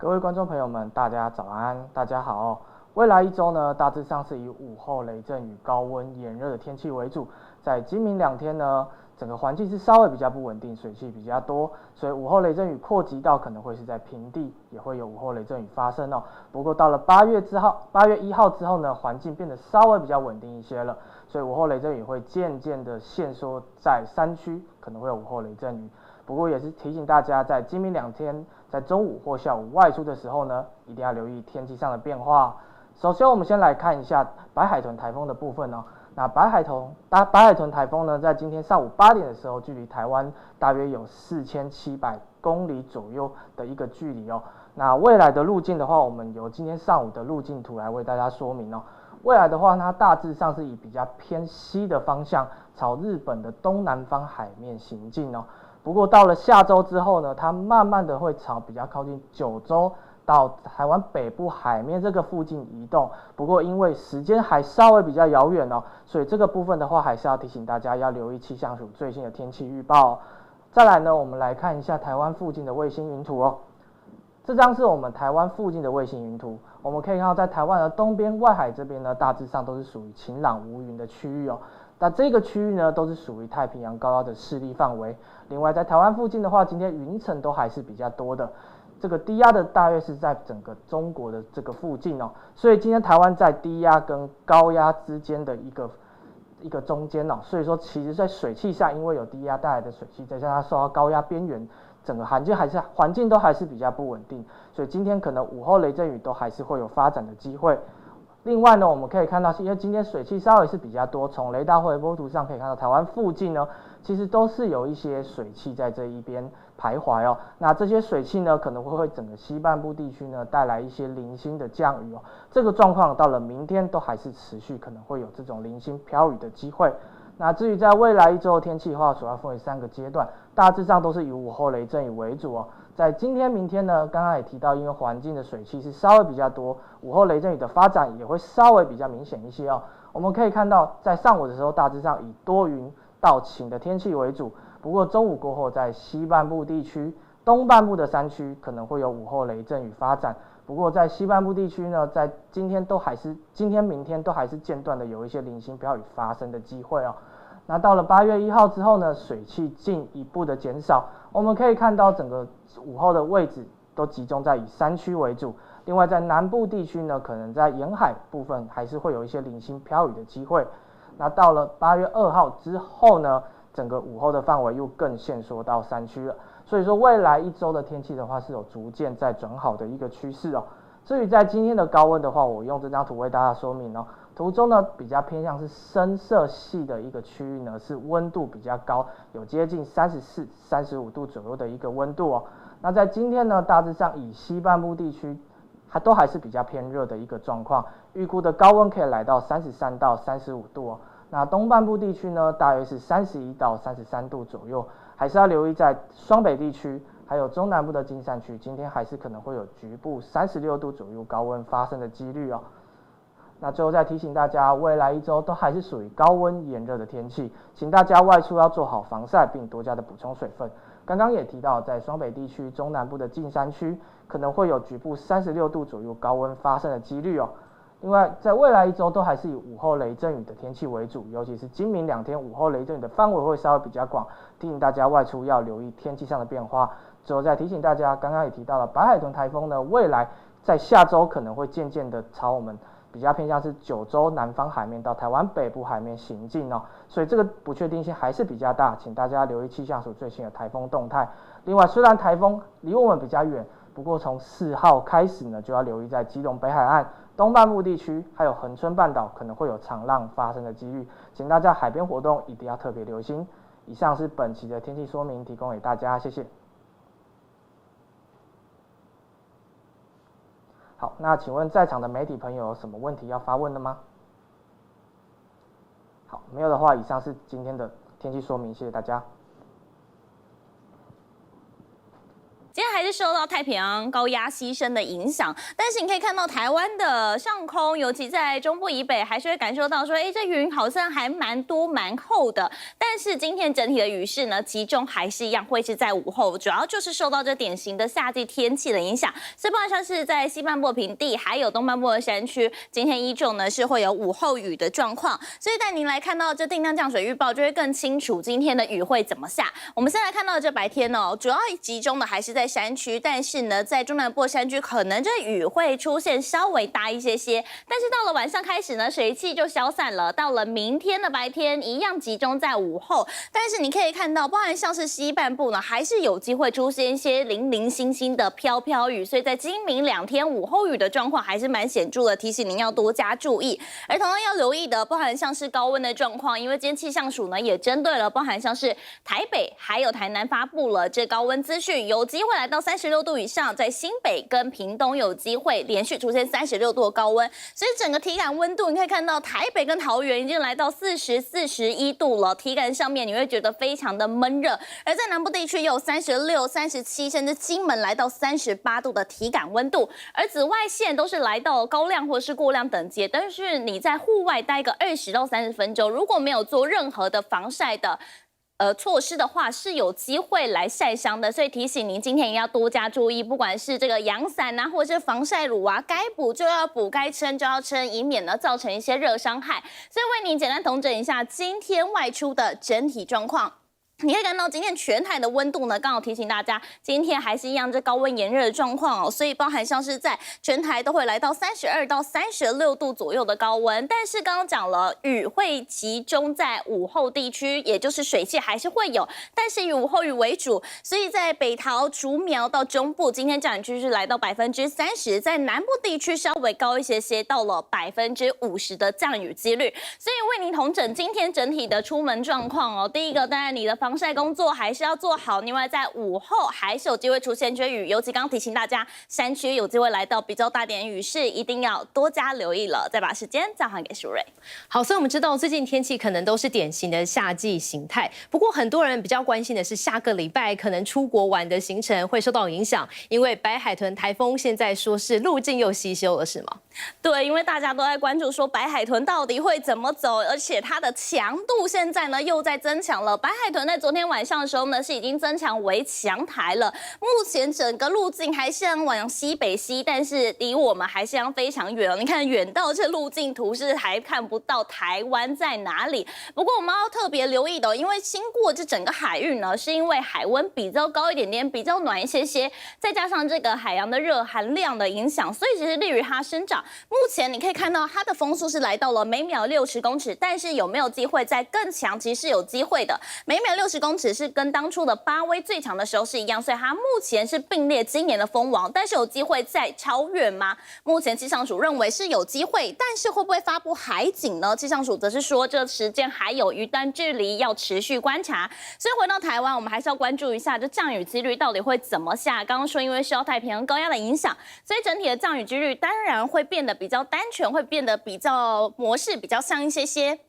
各位观众朋友们，大家早安，大家好哦。未来一周呢，大致上是以午后雷阵雨、高温炎热的天气为主。在今明两天呢，整个环境是稍微比较不稳定，水汽比较多，所以午后雷阵雨扩及到可能会是在平地，也会有午后雷阵雨发生哦。不过到了8月1号之后呢，环境变得稍微比较稳定一些了，所以午后雷阵雨会渐渐的限缩在山区，可能会有午后雷阵雨。不过也是提醒大家，在今明两天，在中午或下午外出的时候呢，一定要留意天气上的变化。首先，我们先来看一下白海豚台风的部分哦。那白海豚台风呢，在今天上午8点的时候，距离台湾大约有4700公里左右的一个距离哦。那未来的路径的话，我们由今天上午的路径图来为大家说明哦。未来的话，它大致上是以比较偏西的方向，朝日本的东南方海面行进哦。不过到了下周之后呢，它慢慢的会朝比较靠近九州到台湾北部海面这个附近移动。不过因为时间还稍微比较遥远哦，所以这个部分的话还是要提醒大家要留意气象署最新的天气预报哦。再来呢，我们来看一下台湾附近的卫星云图哦。这张是我们台湾附近的卫星云图，我们可以看到在台湾的东边外海这边呢，大致上都是属于晴朗无云的区域哦。那这个区域呢，都是属于太平洋高压的势力范围。另外，在台湾附近的话，今天云层都还是比较多的。这个低压的大约是在整个中国的这个附近哦，所以今天台湾在低压跟高压之间的一个中间哦，所以说其实在水汽下，因为有低压带来的水汽，再加上它受到高压边缘，整个环境都还是比较不稳定，所以今天可能午后雷阵雨都还是会有发展的机会。另外呢，我们可以看到，因为今天水汽稍微是比较多，从雷达或微波图上可以看到，台湾附近呢，其实都是有一些水汽在这一边徘徊哦。那这些水汽呢，可能会为整个西半部地区呢带来一些零星的降雨哦。这个状况到了明天都还是持续，可能会有这种零星飘雨的机会。那至于在未来一周的天气的话，主要分为3个阶段，大致上都是以午后雷阵雨为主哦。在今天、明天呢，刚刚也提到，因为环境的水汽是稍微比较多，午后雷阵雨的发展也会稍微比较明显一些哦。我们可以看到，在上午的时候，大致上以多云到晴的天气为主，不过中午过后，在西半部地区、东半部的山区可能会有午后雷阵雨发展。不过在西半部地区呢，在今天、明天都还是间断的有一些零星飘雨发生的机会哦。那到了8月1号之后呢，水汽进一步的减少，我们可以看到整个午后的位置都集中在以山区为主。另外在南部地区呢，可能在沿海部分还是会有一些零星飘雨的机会。那到了8月2号之后呢，整个午后的范围又更限缩到山区了。所以说未来一周的天气的话，是有逐渐在转好的一个趋势哦。至于在今天的高温的话，我用这张图为大家说明哦。图中呢比较偏向是深色系的一个区域呢，是温度比较高，有接近34、35度左右的一个温度哦。那在今天呢，大致上以西半部地区，它都还是比较偏热的一个状况，预估的高温可以来到33到35度哦。那东半部地区呢，大约是31到33度左右，还是要留意在双北地区，还有中南部的金山区，今天还是可能会有局部36度左右高温发生的几率哦。那最后再提醒大家，未来一周都还是属于高温炎热的天气，请大家外出要做好防晒，并多加的补充水分。刚刚也提到，在双北地区、中南部的近山区，可能会有局部36度左右高温发生的几率哦。另外，在未来一周都还是以午后雷阵雨的天气为主，尤其是今明2天午后雷阵雨的范围会稍微比较广，提醒大家外出要留意天气上的变化。最后再提醒大家，刚刚也提到了白海豚台风呢，未来在下周可能会渐渐的朝我们比较偏向是九州南方海面到台湾北部海面行进哦，所以这个不确定性还是比较大，请大家留意气象署最新的台风动态。另外，虽然台风离我们比较远，不过从4号开始呢，就要留意在基隆北海岸、东半部地区，还有恒春半岛可能会有长浪发生的几率，请大家海边活动一定要特别留心。以上是本期的天气说明，提供给大家，谢谢。好，那请问在场的媒体朋友有什么问题要发问的吗？好，没有的话，以上是今天的天气说明，谢谢大家。今天还是受到到太平洋高压牺牲的影响，但是你可以看到台湾的上空，尤其在中部以北，还是会感受到说，这云好像还蛮多蛮厚的。但是今天整体的雨势呢，集中还是一样会是在午后，主要就是受到这典型的夏季天气的影响，所以不管像是在西半部的平地，还有东半部的山区，今天依旧呢是会有午后雨的状况。所以带您来看到这定量降水预报，就会更清楚今天的雨会怎么下。我们先来看到这白天哦，主要集中的还是在山区，但是呢，在中南部山区可能这雨会出现稍微大一些些，但是到了晚上开始呢，水汽就消散了。到了明天的白天，一样集中在午后，但是你可以看到，包含像是西半部呢，还是有机会出现一些零零星星的飘飘雨，所以在今明2天午后雨的状况还是蛮显著的，提醒您要多加注意。而同样要留意的，包含像是高温的状况，因为今天气象署呢也针对了，包含像是台北还有台南发布了这高温资讯，有机会来到36度以上，在新北跟屏东有机会连续出现36度的高温，所以整个体感温度你可以看到，台北跟桃园已经来到40、41度了，体感上面你会觉得非常的闷热，而在南部地区也有36、37，甚至金门来到38度的体感温度，而紫外线都是来到高亮或是过亮等级，但是你在户外待个20到30分钟，如果没有做任何的防晒的措施的话，是有机会来晒伤的，所以提醒您今天也要多加注意，不管是这个阳伞啊，或者是防晒乳啊，该补就要补，该撑就要撑，以免呢造成一些热伤害。所以为您简单统整一下今天外出的整体状况。你可以看到今天全台的温度呢，刚好提醒大家，今天还是一样这高温炎热的状况哦，所以包含像是在全台都会来到32到36度左右的高温，但是刚刚讲了，雨会集中在午后地区，也就是水汽还是会有，但是以午后雨为主，所以在北桃、竹苗到中部，今天降雨区是来到30%，在南部地区稍微高一些些，到了50%的降雨几率，所以为您统整今天整体的出门状况哦。第一个，当然你的防晒工作还是要做好，另外在午后还是有机会出现缺雨，尤其刚刚提醒大家，山区有机会来到比较大点雨势，一定要多加留意了。再把时间交还给淑瑞。好，所以我们知道最近天气可能都是典型的夏季形态，不过很多人比较关心的是下个礼拜可能出国玩的行程会受到影响，因为白海豚台风现在说是路径又西修了，是吗？对，因为大家都在关注说白海豚到底会怎么走，而且它的强度现在呢又在增强了。白海豚在昨天晚上的时候呢是已经增强为强台了，目前整个路径还是往西北西，但是离我们还是非常远哦。你看远到这路径图是还看不到台湾在哪里。不过我们要特别留意的，因为经过这整个海域呢，是因为海温比较高一点点，比较暖一些些，再加上这个海洋的热含量的影响，所以其实利于它生长。目前你可以看到它的风速是来到了每秒60公尺，但是有没有机会再更强？其实是有机会的。每秒60公尺是跟当初的巴威最强的时候是一样，所以它目前是并列今年的风王，但是有机会再超越吗？目前气象署认为是有机会，但是会不会发布海警呢？气象署则是说这时间还有一段距离，要持续观察。所以回到台湾，我们还是要关注一下这降雨几率到底会怎么下。刚刚说因为受到太平洋高压的影响，所以整体的降雨几率当然会变得比较单纯，会变得比较模式比较像一些些。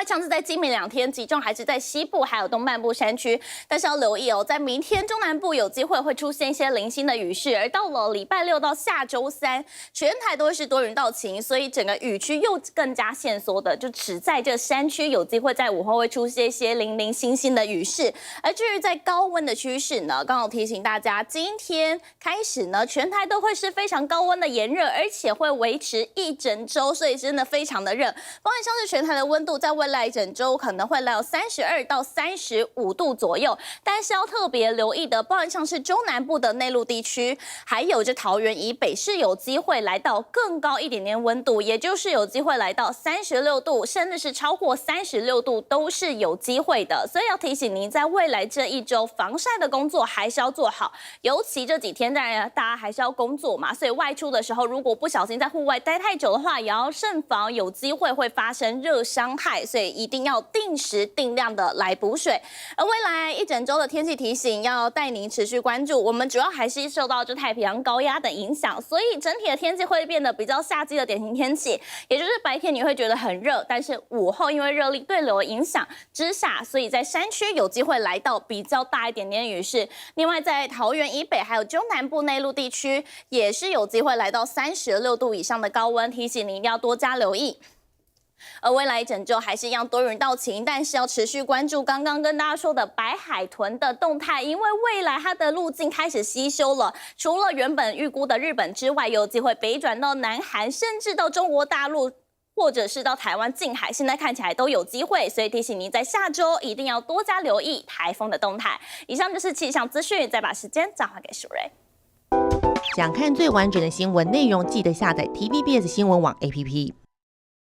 像是在今明2天集中还是在西部还有东半部山区，但是要留意哦，在明天中南部有机会会出现一些零星的雨势，而到了礼拜6到下周3，全台都会是多云到晴，所以整个雨区又更加限缩的，就只在这山区有机会在午后会出现一些零零星星的雨势。而至于在高温的趋势呢，刚好提醒大家，今天开始呢，全台都会是非常高温的炎热，而且会维持一整周，所以真的非常的热。包含像是全台的温度在未来一整周可能会来到32到35度左右，但是要特别留意的，包含像是中南部的内陆地区，还有这桃园以北是有机会来到更高一点点温度，也就是有机会来到36度，甚至是超过36度都是有机会的。所以要提醒您，在未来这一周防晒的工作还是要做好，尤其这几天当然大家还是要工作嘛，所以外出的时候如果不小心在户外待太久的话，也要慎防有机会会发生热伤害。所以一定要定时定量的来补水。而未来一整周的天气提醒要带您持续关注，我们主要还是受到这太平洋高压的影响，所以整体的天气会变得比较夏季的典型天气，也就是白天你会觉得很热，但是午后因为热力对流的影响之下，所以在山区有机会来到比较大一点点的雨势。另外在桃园以北还有中南部内陆地区也是有机会来到36度以上的高温，提醒您一定要多加留意。而未来一整周还是一样多云到晴，但是要持续关注刚刚跟大家说的白海豚的动态，因为未来它的路径开始西修了，除了原本预估的日本之外，有机会北转到南韩，甚至到中国大陆，或者是到台湾近海，现在看起来都有机会，所以提醒您在下周一定要多加留意台风的动态。以上就是气象资讯，再把时间转还给淑瑞。想看最完整的新闻内容，记得下载 TVBS 新闻网 APP。